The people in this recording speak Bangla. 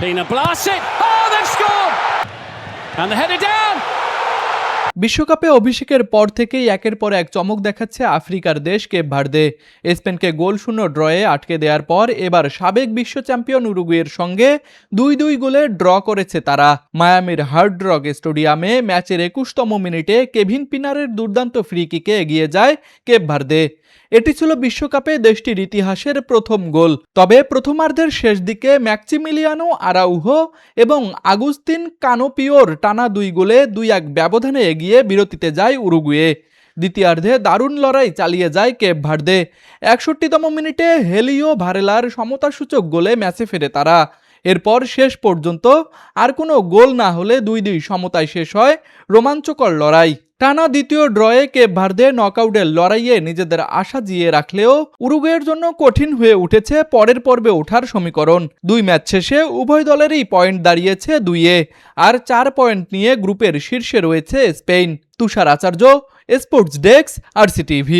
Pina Vlasic. Oh, they've scored! And the header down. বিশ্বকাপে অভিষেকের পর থেকেই একের পর এক চমক দেখাচ্ছে আফ্রিকার দেশ কেপ ভার্দে। স্পেনকে গোলশূন্য ড্রয়ে আটকে দেওয়ার পর এবার সাবেক বিশ্ব চ্যাম্পিয়ন উরুগুয়ের সঙ্গে 2-2 গোলে ড্র করেছে তারা। মায়ামির হার্ড রক স্টেডিয়ামে ম্যাচের 21তম মিনিটে কেভিন পিনারের দুর্দান্ত ফ্রি কিকে এগিয়ে যায় কেপ ভার্দে। এটি ছিল বিশ্বকাপে দেশটির ইতিহাসের প্রথম গোল। তবে প্রথমার্ধের শেষ দিকে ম্যাক্সিমিলিয়ানো আরাউহো এবং আগুস্তিন কানোপিওর টানা 2 গোলে 2-1 ব্যবধানে এগিয়ে বিরতিতে যায় উরুগুয়ে। দ্বিতীয়ার্ধে দারুণ লড়াই চালিয়ে যায় কেপ ভার্দে। 61তম মিনিটে হেলিও ভারেলার সমতাসূচক গোলে ম্যাচে ফেরে তারা। এরপর শেষ পর্যন্ত আর কোনো গোল না হলে 2-2 সমতায় শেষ হয় রোমাঞ্চকর লড়াই। টানা দ্বিতীয় ড্রয়ে কেপ ভার্দে নকআউটের লড়াইয়ে নিজেদের আশা জিয়ে রাখলেও উরুগুয়ের জন্য কঠিন হয়ে উঠেছে পরের পর্বে ওঠার সমীকরণ। 2 ম্যাচ শেষে উভয় দলেরই পয়েন্ট দাঁড়িয়েছে 2-এ, আর 4 পয়েন্ট নিয়ে গ্রুপের শীর্ষে রয়েছে স্পেন। তুষার আচার্য, স্পোর্টস ডেস্ক, RCTV।